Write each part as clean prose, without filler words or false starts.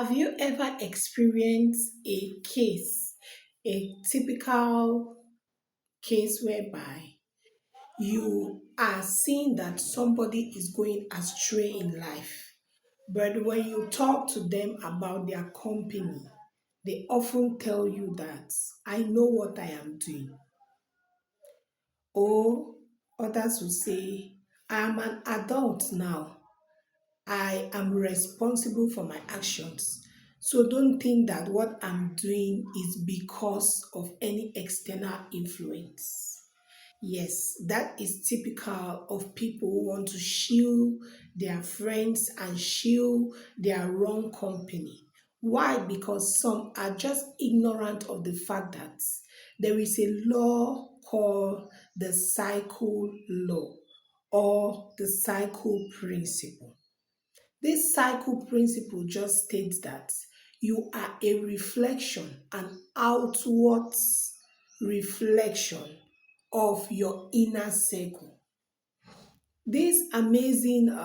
Have you ever experienced a typical case whereby you are seeing that somebody is going astray in life, but when you talk to them about their company, they often tell you that I know what I am doing, or others will say, I am an adult now. I am responsible for my actions. So don't think that what I'm doing is because of any external influence. Yes, that is typical of people who want to shield their friends and shield their wrong company. Why? Because some are just ignorant of the fact that there is a law called the cycle law or the cycle principle. This cycle principle just states that you are a reflection, an outward reflection of your inner circle. This amazing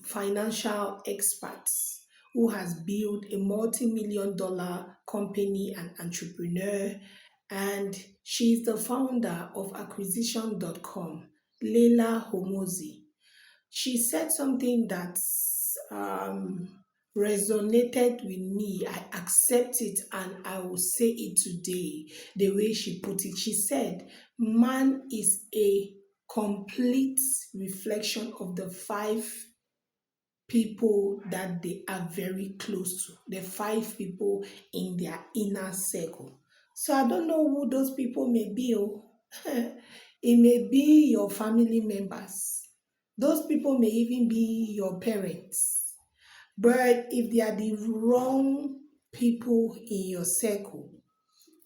financial experts who has built a multi-million dollar company and entrepreneur, and she's the founder of acquisition.com, Leila Homozi. She said something that resonated with me. I accept it and I will say it today the way she put it. She said, man is a complete reflection of the five people that they are very close to, the five people in their inner circle. So I don't know who those people may be. Oh. It may be your family members. Those people may even be your parents. But if they are the wrong people in your circle,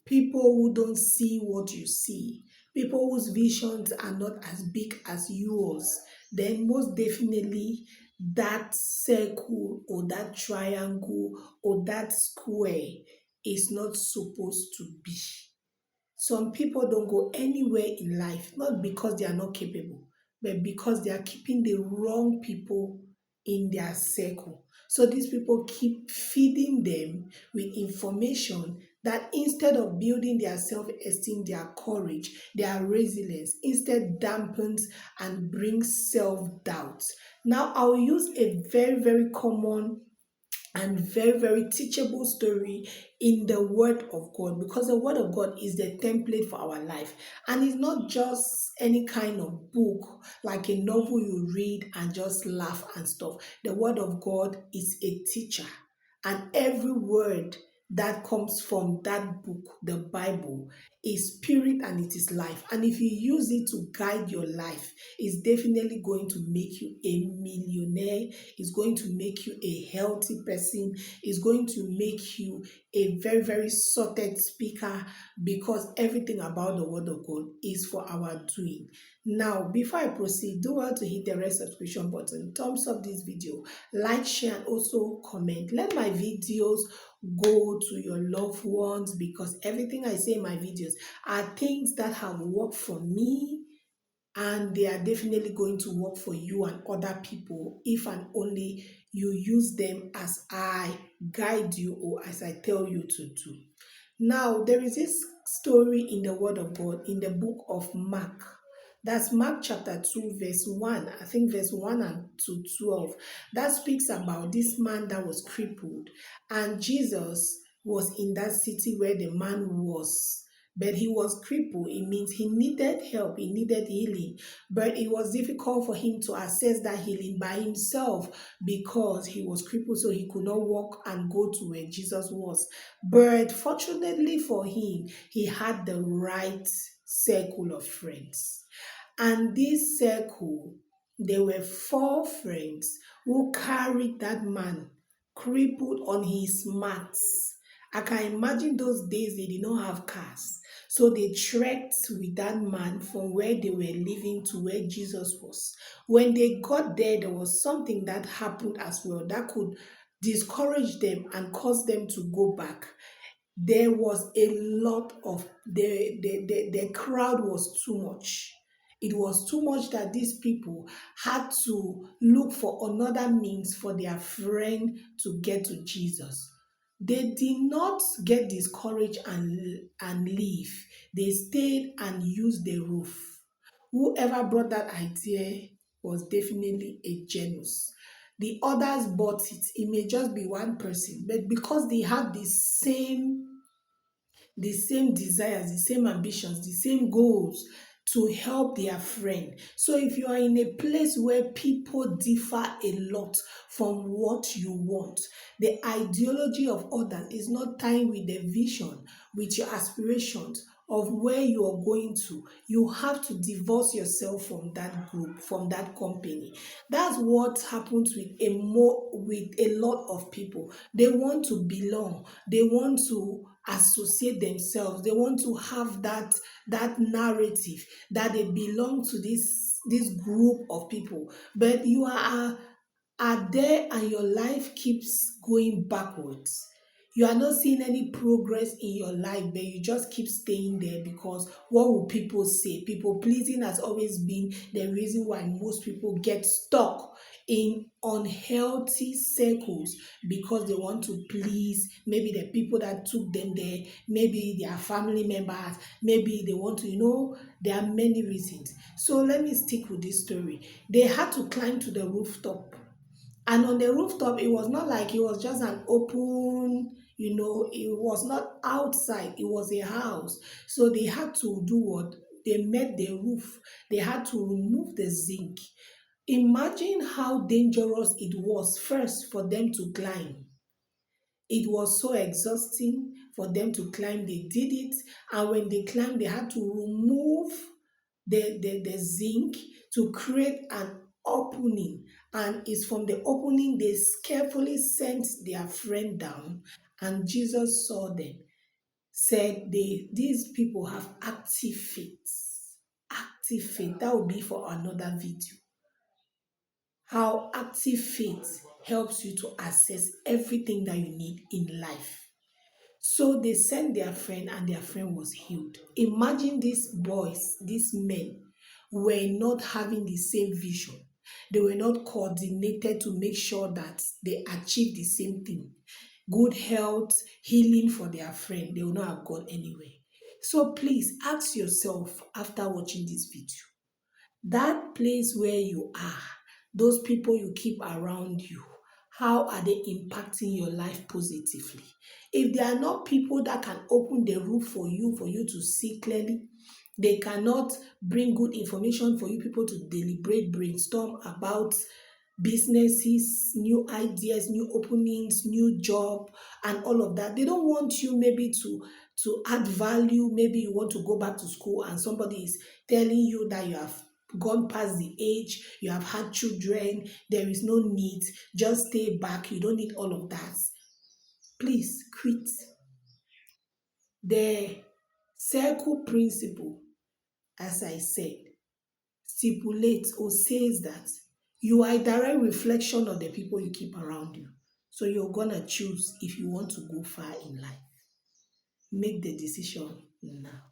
people who don't see what you see, people whose visions are not as big as yours, then most definitely that circle or that triangle or that square is not supposed to be. Some people don't go anywhere in life, not because they are not capable, but because they are keeping the wrong people in their circle. So these people keep feeding them with information that instead of building their self-esteem, their courage, their resilience, instead dampens and brings self-doubt. Now I'll use a very, very common and very, very teachable story in the Word of God, because the Word of God is the template for our life. And it's not just any kind of book like a novel you read and just laugh and stuff. The Word of God is a teacher, and every word that comes from that book, the Bible, is spirit and it is life. And if you use it to guide your life, it's definitely going to make you a millionaire, it's going to make you a healthy person, it's going to make you a very, very sorted speaker, because everything about the Word of God is for our doing. Now, before I proceed, do well to hit the red subscription button, thumbs up this video, like, share, and also comment. Let my videos go to your loved ones, because everything I say in my videos are things that have worked for me, and they are definitely going to work for you and other people if and only you use them as I guide you or as I tell you to do. Now, there is this story in the Word of God in the book of Mark. That's Mark chapter 2, verse 1, I think verse 1 and to 12. That speaks about this man that was crippled, and Jesus was in that city where the man was. But he was crippled. It means he needed help, he needed healing. But it was difficult for him to access that healing by himself because he was crippled, so he could not walk and go to where Jesus was. But fortunately for him, he had the right circle of friends. And this circle, there were four friends who carried that man crippled on his mats. I can imagine those days they did not have cars. So they trekked with that man from where they were living to where Jesus was. When they got there, there was something that happened as well that could discourage them and cause them to go back. There was a lot of the crowd was too much. It was too much that these people had to look for another means for their friend to get to Jesus. They did not get discouraged and leave. They stayed and used the roof. Whoever brought that idea was definitely a genius. The others bought it. It may just be one person, but because they have the same desires, the same ambitions, the same goals to help their friend. So if you are in a place where people differ a lot from what you want, the ideology of others is not tying with the vision, with your aspirations of where you are going to. You have to divorce yourself from that group, from that company. That's what happens with a lot of people. They want to belong. They want to associate themselves. They want to have that narrative that they belong to this group of people. But you are there and your life keeps going backwards. You are not seeing any progress in your life, but you just keep staying there because what will people say? People pleasing has always been the reason why most people get stuck in unhealthy circles because they want to please maybe the people that took them there, maybe their family members, maybe they want to, there are many reasons. So let me stick with this story. They had to climb to the rooftop, and on the rooftop, it was not like it was just an open, it was not outside, it was a house. So they had to do what? They made the roof. They had to remove the zinc. Imagine how dangerous it was first for them to climb. It was so exhausting for them to climb. They did it, and when they climbed, they had to remove the zinc to create an opening. And it's from the opening they carefully sent their friend down. And Jesus saw them, said these people have active faith. Active faith. That will be for another video. How active faith helps you to access everything that you need in life. So they sent their friend, and their friend was healed. Imagine these boys, these men, were not having the same vision. They were not coordinated to make sure that they achieve the same thing. Good health, healing for their friend. They will not have gone anywhere. So please ask yourself after watching this video, that place where you are, those people you keep around you, how are they impacting your life positively? If they are not people that can open the roof for you to see clearly, they cannot bring good information for you people to deliberate, brainstorm about businesses, new ideas, new openings, new job, and all of that. They don't want you maybe to add value. Maybe you want to go back to school and somebody is telling you that you have gone past the age, you have had children, there is no need, just stay back, you don't need all of that. Please quit. The circle principle, as I said, stipulates or says that you are a direct reflection of the people you keep around you. So you're gonna choose if you want to go far in life. Make the decision now.